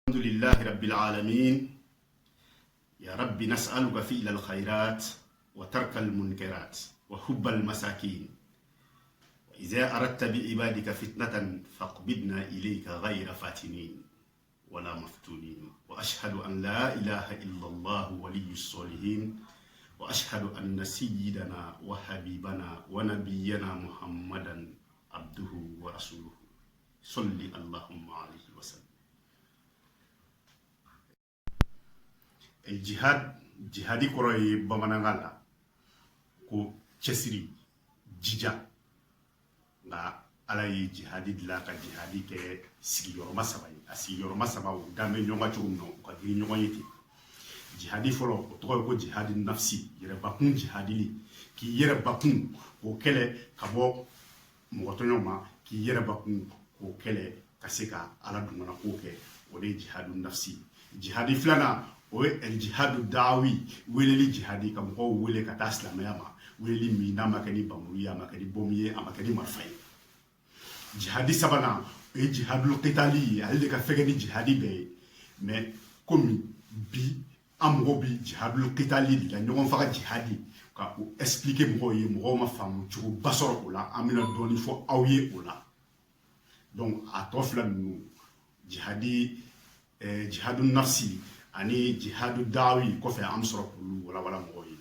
الحمد لله رب العالمين. يا رب نسألك فعل الخيرات وترك المنكرات وحب المساكين، وإذا أردت بعبادك فتنة فاقبضنا إليك غير فاتنين ولا مفتونين. وأشهد أن لا إله إلا الله ولي الصالحين، وأشهد أن سيدنا وحبيبنا ونبينا محمدا عبده ورسوله صل اللهم عليه وسلم. jihadi kɔrɔ ye bamanankan la ko cɛsiri, jija. Nka ala ye jihadi dilan ka jihadi kɛ sigiyɔrɔma saba ye. A sigiyɔrɔma saba o dan bɛ ɲɔgɔn cogo min na u ka giri ɲɔgɔn ye ten. Jihadi fɔlɔ o tɔgɔ ye ko jihadi nafsi, yɛrɛbakun jihadili. K'i yɛrɛbakun k'o kɛlɛ ka bɔ mɔgɔtɔɲɔ ma, k'i yɛrɛbakun k'o kɛlɛ ka se ka ala dungana ko kɛ. O de ye jihadi nafsi. Jihadi filanan o ye jihadu dawi, weleli jihadi ka mɔgɔw wele ka taa silamɛya ma. Weleli min n'a ma kɛ ni bamuru ye, a ma kɛ ni bɔmu ye, a ma kɛ ni marifa ye. Jihadi sabanan o ye jihadul qitali ye, ale de ka fɛgɛ ni jihadi bɛɛ ye. Mais komi bi an mɔgɔw bi jihadul qitali de la, ɲɔgɔn faga jihadi, ka o expliquer mɔgɔw ye, mɔgɔw ma faamu cogo ba sɔrɔ o la. An bɛna dɔɔni fɔ aw ye o la. Donc a tɔ fila ninnu jihadu nafsi ani jihadu dawi kɔfɛ an bɛ sɔrɔ k'olu walawala mɔgɔw ye.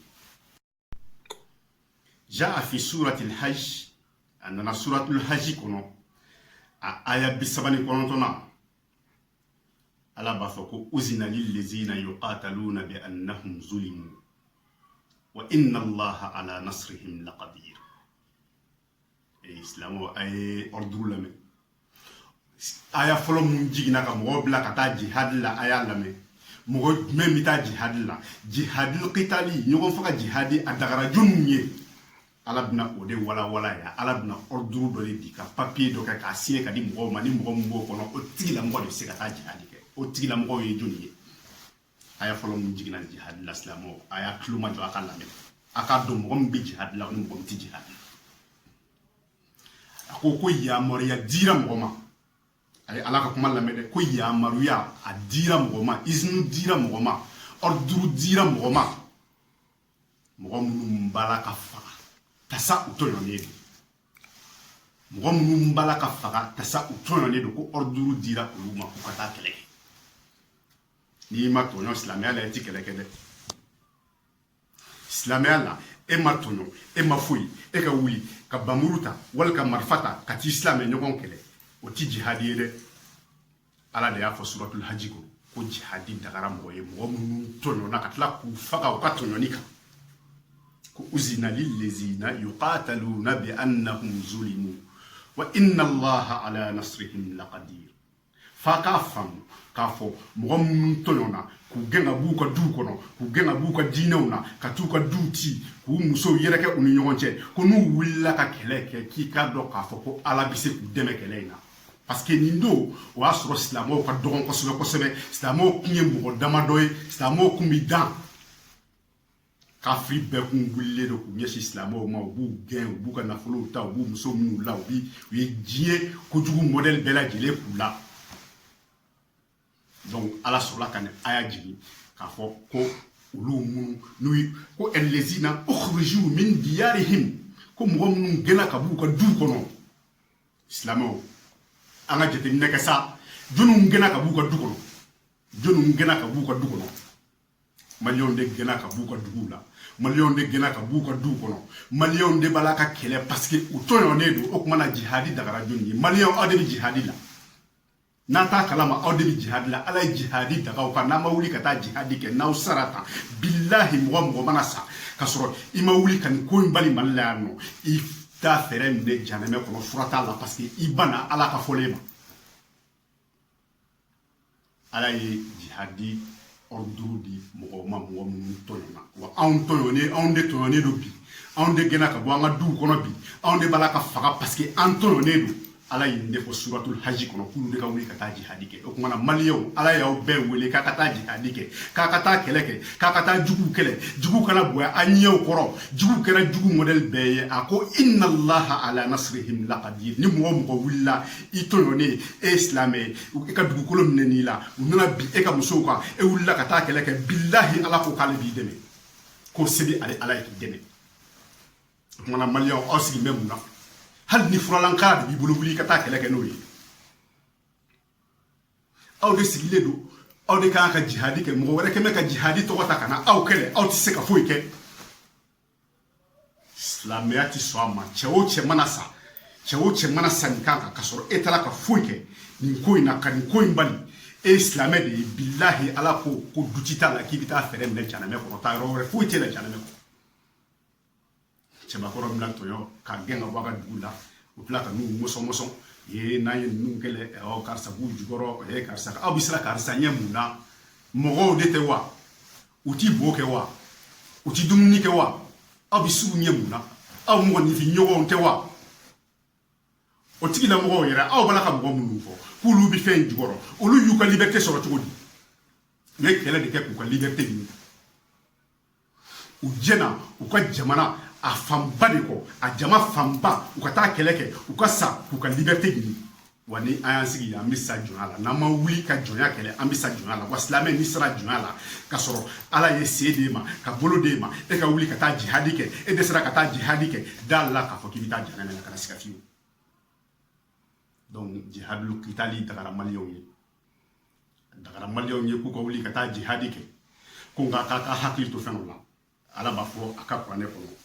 Jaa fi suratil hajj, a nana suratul hajj kɔnɔ a aya 39 ala b'a fɔ ko uzina lillezina yuqataluna bi annahum zulimu wa inna allaha ala nasrihim laqadir. Islamo ay ordre lamɛ. Aya fɔlɔ mun jiginna ka mɔgɔw bila ka taa jihad la, aya lamɛ. Mɔgɔ jumɛn bɛ taa jihadi la? Jihadul qitali, ɲɔgɔn faga jihadi a dagara jɔnniw ye. Ala bɛna o de walawala ya. Ala bɛna ordre dɔ de di, ka papier dɔ kɛ k'a signer ka di mɔgɔw ma. Ni mɔgɔ min b'o kɔnɔ, o tigilamɔgɔ de bɛ se ka taa jihadi kɛ. O tigilamɔgɔw ye jɔnni ye? Aya fɔlɔ mun jiginna jihadi la silamɛw, a y'a tulo majɔ a ka lamɛn. A k'a dɔn mɔgɔ min bɛ jihadi la, o ni mɔgɔ min tɛ jihadi la. A ko yamaruya dira mɔgɔ ma. A ye ala ka kuma lamɛn dɛ, ko yamaruya a dira mɔgɔ ma, izinu dira mɔgɔ ma, ordre dira mɔgɔ ma. Mɔgɔ minnu bala ka faga tasa u tɔɲɔnnen don. Mɔgɔ minnu bala ka faga tasa u tɔɲɔnnen don, ko ordre dira olu ma k'u ka taa kɛlɛ kɛ. N'i ma tɔɲɔ silamɛya la, i ti kɛlɛ kɛ dɛ. Silamɛya la e ma tɔɲɔ, e ma foyi, e ka wuli ka bamuru ta wali ka marifa ta ka t'i silamɛ ɲɔgɔn kɛlɛ, o ti jihadi ye dɛ. Ala de y'a fɔ suratul hajj ko jihadi dagara mɔgɔ ye, mɔgɔ minnu tɔɲɔna ka tila k'u faga u ka tɔɲɔni kan. Ko uzina lillezina yuqataluna bi annahum zulimu wa inna allaha ala nasrihim laqadir. Fa k'a faamu k'a fɔ mɔgɔ minnu tɔɲɔna k'u gɛn ka b'u ka duw kɔnɔ, k'u gɛn ka b'u ka diinɛw na, ka t'u ka duw ci, k'u musow yɛrɛkɛ u ni ɲɔgɔn cɛ, ko n'u wulila ka kɛlɛ kɛ k'i k'a dɔn k'a fɔ ko ala bɛ se k'u dɛmɛ kɛlɛ in na. Parce que nin don o y'a sɔrɔ silamɛw ka dɔgɔn kosɛbɛ kosɛbɛ. Silamɛw kun ye mɔgɔ damadɔ ye, silamɛw kun bɛ dan. Kafiri bɛɛ kun wulilen don k'u ɲɛsin silamɛw ma, u b'u gɛn, u b'u ka nafolow ta, u b'u musow min'u la, u ye diɲɛ kojugu modèle bɛɛ lajɛlen k'u la. Donc ala sɔrɔla ka nin aya jigin k'a fɔ ko olu minnu n'u ye ko allezina ukhriju min diyarihim, ko mɔgɔ minnu gɛnna ka b'u ka duw kɔnɔ. Silamɛw an ka jateminɛ kɛ sa, jɔnniw gɛnna ka b'u ka du kɔnɔ, jɔnniw gɛnna ka b'u ka du kɔnɔ. Maliyɛnw de gɛnna ka b'u ka duguw la, maliyɛnw de gɛnna ka b'u ka duw kɔnɔ, maliyɛnw de b'a la ka kɛlɛ parce que u tɔɲɔnnen don. O tuma na jihadi dagara jɔnni ye? Maliyɛnw aw de bɛ jihadi la. N'an t'a kalama aw de bɛ jihadi la. Ala ye jihadi dagaw kan, n'an ma wuli ka taa jihadi kɛ, n'aw sara tan, bilahi mɔgɔ mana sa ka sɔrɔ i ma wuli ka nin ko in bali Mali la yan nɔ, i t'a fɛɛrɛ minɛ janɛmɛ kɔnɔ, fura t'a la, parce que i banna ala ka fɔlen ma. Ala ye jihadi ordre di mɔgɔw ma, mɔgɔ minnu tɔɲɔna. Wa anw de tɔɲɔnnen don bi, anw de gɛnna ka bɔ an ka duw kɔnɔ bi, anw de b'a la ka faga parce que an tɔɲɔnnen don. ala yinde fo suratul hajj kono kulu de ka wuli ka taa jihadi ke o kuma na maliyo ala yaw be wele ka taa jihadi ke ka taa kele ke ka taa jugu kele jugu kana boya anyew koro jugu kera jugu model be ako inna allaha ala nasrihim laqadir ni mo ko willa itonone islamé e ka dugu kolom neni la ununa bi e ka muso ka e willa ka taa kele ke billahi ala ko kale bi deme ko sebi ala ki deme kuma na maliyo osigi memuna hal ni furalankara bi bolo wuli ka taa kɛlɛ kɛ n'o ye aw de sigilen do aw de kan ka jihadi kɛ mɔgɔ wɛrɛ kɛmɛ ka jihadi tɔgɔ ta ka na aw kɛlɛ aw tɛ se ka foyi kɛ silamɛya tɛ sɔn a ma cɛ o cɛ mana sa cɛ o cɛ mana sa nin kan kan ka sɔrɔ e taara ka foyi kɛ nin ko in na ka nin ko in bali e silamɛ de ye bilahi ala ko duti t'a la k'i bɛ taa fɛɛrɛ minɛ janamɛ kɔnɔ taa yɔrɔ wɛrɛ foyi tɛ la janamɛ kɔnɔ cɛbakɔrɔ mina tɔɲɔ ka gɛn ka bɔ a ka dugu la u tila ka n'u mɔsɔn ye n'an ye ninnu kɛlɛ karisa b'u jukɔrɔ karisa aw bɛ siran karisa ɲɛ mun na mɔgɔw de tɛ wa u t'i bo kɛ wa u t'i dumuni kɛ wa aw bɛ sugu ɲɛ mun na aw mɔgɔninfin ɲɔgɔnw tɛ wa o tigila mɔgɔw yɛrɛ aw b'a la ka mɔgɔ minnu fɔ k'olu bɛ fɛn jukɔrɔ olu y'u ka liberté sɔrɔ cogo di u ye kɛlɛ de kɛ k'u ka liberté ɲini u jɛna u ka jamana a fanba de kɔ a jama fanba u ka taa kɛlɛ kɛ u ka sa k'u ka liberté ɲini wa ni an y'an sigi an bɛ sa jɔnya la n'an ma wuli ka jɔnya kɛlɛ an bɛ sa jɔnya la wa silamɛ n'i sera jɔnya la ka sɔrɔ ala ye se d'e ma ka bolo d'e ma e ka wuli ka taa jihadi kɛ e dɛsɛra ka taa jihadi kɛ da la k'a fɔ k'i bɛ taa janamɛ la kana siga fiyewu donc jihadul kitali dagara maliyɛnw ye k'u ka wuli ka taa jihadi kɛ ko nka k'a ka hakili to fɛn dɔ la ala b'a fɔ a ka kuranɛ kɔnɔ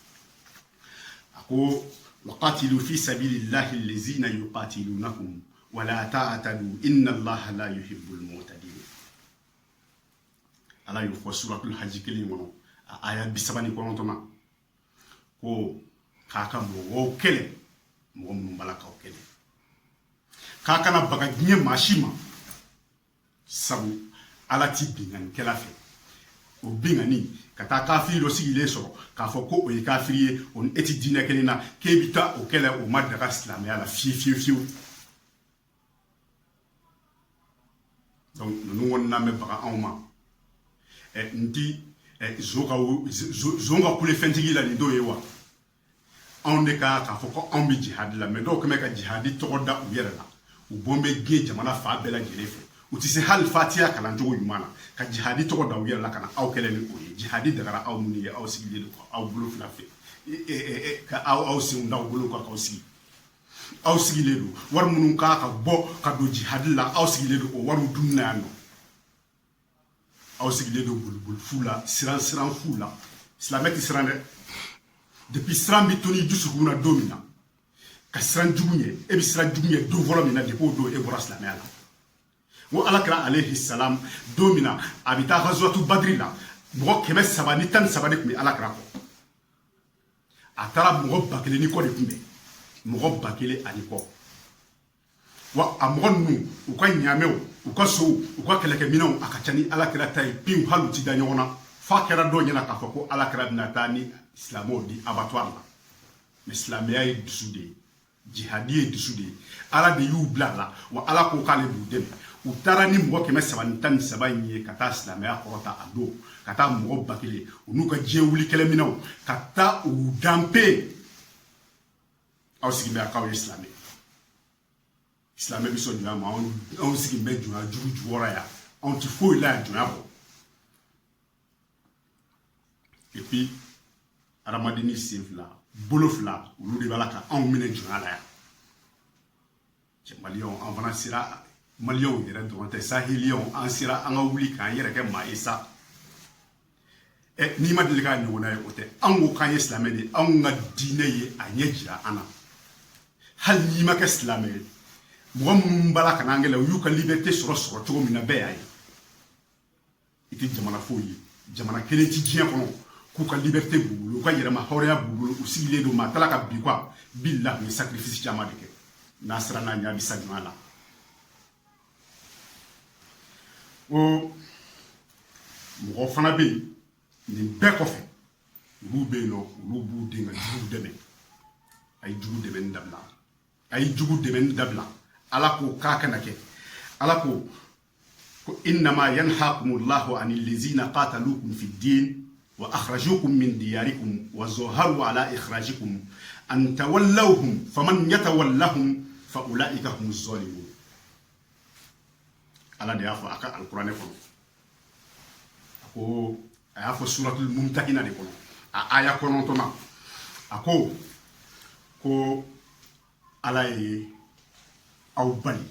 ko waqatilu fi sabilillahi allazina yuqatilunakum wala ta'tadu inna allaha la yuhibbul mu'tadin ala y'o fɔ suratul hajj kelen kɔnɔ a aya 39 na ko k'a ka mɔgɔw kɛlɛ mɔgɔ minnu b'a la k'aw kɛlɛ k'a kana baga diɲɛ maa si ma sabu ala ti binganikɛla fɛ o bingani ka taa kafiri dɔ sigilen sɔrɔ k'a fɔ ko o ye kafiri ye o ni e ti diinɛ kelen na k'e bɛ taa o kɛlɛ o ma daga silamɛya la fiyewu donc ninnu kɔni n'an bɛ baga anw ma n ti zon ka kule fɛntigi la nin dɔw ye wa anw de kan k'a fɔ ko anw bɛ jihadi la mais dɔw kɛmɛ ka jihadi tɔgɔ da u yɛrɛ la u bɔn bɛ gɛn jamana fa bɛɛ lajɛlen fɛ u tɛ se hali fatiya kalancogo ɲuman na ka jihadi tɔgɔ da u yɛrɛ la ka na aw kɛlɛ ni o ye jihadi dagara aw minnu ye aw sigilen don aw bolo fila fɛ ka aw senw da aw bolo kan k'aw sigi aw sigilen don wari minnu kan ka bɔ ka don jihadi la aw sigilen don o wariw dun na yan nɔ aw sigilen don bolibolifu la siran fu la silamɛ tɛ siran dɛ depuis siran bɛ to ni dusukun na don min na ka siran jugu ɲɛ e bɛ siran jugu ɲɛ don fɔlɔ min na depuis o don e bɔra silamɛya la wo alakira alayhi salam don min na a bɛ taa ghazwatu badri la mɔgɔ 313 de tun bɛ alakira kɔ a taara mɔgɔ 1000 ni kɔ de tun bɛ mɔgɔ 1000 ani kɔ wa a mɔgɔ ninnu u ka ɲaamɛw u ka sow u ka kɛlɛkɛminɛnw a ka ca ni alakira ta ye pewu hali u ti da ɲɔgɔn na f'a kɛra dɔw ɲɛna k'a fɔ ko alakira bɛna taa ni silamɛw di abattoir la mais silamɛya ye dusu de ye jihadi ye dusu de ye ala de y'u bila a la wa ala ko k'ale b'u dɛmɛ u taara ni mɔgɔ 313 in ye ka taa silamɛya kɔrɔta a don ka taa mɔgɔ 1000 u n'u ka diɲɛ wuli kɛlɛminɛnw ka taa u danpe aw sigi bɛ k'aw ye silamɛ silamɛ bɛ sɔn jɔnya ma anw sigi bɛ jɔnya jugu jukɔrɔ yan anw ti foyi la yan jɔnya kɔ et puis adamadenni sen fila bolo fila olu de b'a la ka anw minɛ jɔnya la yan cɛ maliyɛnw an fana sera maliyɛnw yɛrɛ dɔrɔn tɛ saheliɲɛnw an sera an ka wuli k'an yɛrɛ kɛ maa ye sa n'i ma deli k'a ɲɔgɔnna ye o tɛ anw ko k'an ye silamɛ de ye anw ka diinɛ ye a ɲɛ jira an na hali n'i ma kɛ silamɛ ye mɔgɔ minnu b'a la ka n'an kɛlɛ u y'u ka liberté sɔrɔ cogo min na bɛɛ y'a ye i tɛ jamana foyi ye jamana kelen ti diɲɛ kɔnɔ k'u ka liberté b'u bolo u ka yɛrɛma hɔrɔnya b'u bolo u sigilen don maa tala ka bi quoi billahi u ye sacrifice caman de kɛ n'a sera n'a ɲɛ a bɛ sa jɔnya la o mɔgɔ fana bɛ yen nin bɛɛ kɔfɛ olu bɛ yen nɔ olu b'u den ka juguw dɛmɛ a ye jugu dɛmɛni dabila ay jugu deben dabla ala ko ka kana ke ala ko innama yanhaakumullahu anil ladzina qataluukum fid din wa akhrajukum min diyarikum wa zaharu ala ikhrajikum an tawallawhum faman yatawallahum fa ulaika humuz zalimun. ala de yafa aka alqur'ane ko ayafo suratul mumtahina de kono a aya kono tona ako ko ala ye aw bali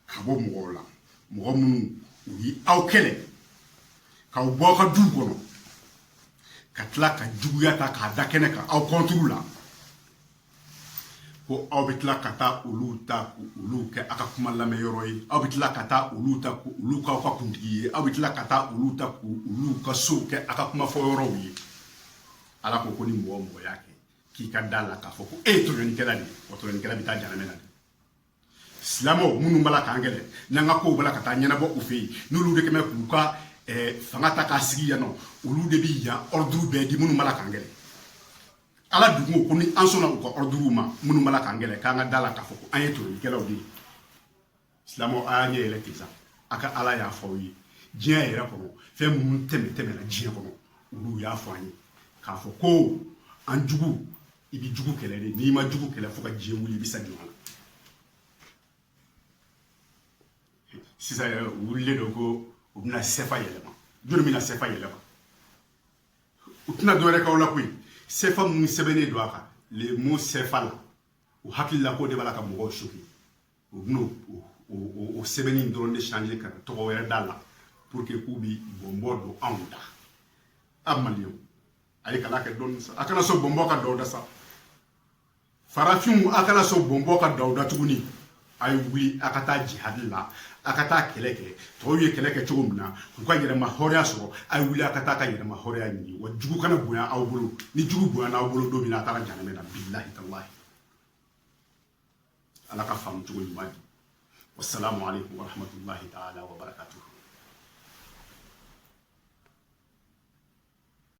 ka bɔ mɔgɔw la mɔgɔ minnu u yi aw kɛlɛ k'aw bɔ ka du kɔnɔ ka tila ka juguya ta k'a da kɛnɛ kan aw kɔnturu la ko aw bɛ tila ka taa olu ta olu kɛ a ka kuma lamɛn yɔrɔ ye aw bɛ tila ka taa olu ta olu k'aw ka kuntigi ye aw bɛ tila ka taa olu ta olu ka sow kɛ a ka kuma fɔ yɔrɔw ye ala ko ni mɔgɔ y'a kɛ k'i ka da la k'a fɔ ko e ye tɔɲɔnikɛla de ye o tɔɲɔnikɛla bɛ taa janamɛ na de silamɛw minnu b'a la k'an kɛlɛ n'an ka kow b'a la ka taa ɲɛnabɔ u fɛ yen n'olu de kɛmɛ k'u ka fanga ta k'a sigi yan nɔ olu de bɛ yan ordre bɛɛ di minnu b'a la k'an kɛlɛ ala dugu ko ni an sɔnna u ka ordre ma minnu b'a la k'an kɛlɛ k'an ka da la k'a fɔ ko an ye tɔɲɔnikɛlaw de ye silamɛw a y'a ɲɛ yɛlɛ ten sa a ka ala y'a fɔ aw ye diɲɛ yɛrɛ kɔnɔ fɛn minnu tɛmɛna diɲɛ kɔnɔ olu y'a fɔ an ye k'a fɔ ko an jugu i bɛ jugu kɛlɛ de n'i ma jugu kɛlɛ fo ka diɲɛ wuli i bɛ sa ɲɔgɔn na sisan wulilen don ko u bɛna sefa yɛlɛma joli bɛna sefa yɛlɛma u tɛna dɔwɛrɛ k'aw la koyi sefa minnu sɛbɛnnen don a kan le mot sefa la u hakili la k'o de b'a la ka mɔgɔw choquer u bɛna o sɛbɛnni dɔrɔn de changer ka tɔgɔ wɛrɛ d'a la pour que k'u bɛ bɔnbɔn don anw da a maliyɛnw a ye kana kɛ dɔɔnin sa a kana sɔn bɔnbɔn ka d'aw da sa farafinw a kana sɔn bɔnbɔn ka d'aw da tuguni a ye wuli a ka taa jihadi la a ka taa kɛlɛ kɛ tɔw ye kɛlɛ kɛ cogo min na k'u ka yɛrɛma hɔrɔnya sɔrɔ a ye wuli a ka taa ka yɛrɛma hɔrɔnya ɲini wa jugu kana bonya aw bolo ni jugu bonya n'aw bolo don min na a taara janamɛ na bilahi talahi ala ka faamu cogo ɲuman di wassalamu alaikum warahmatullahi taala wabarakatuh.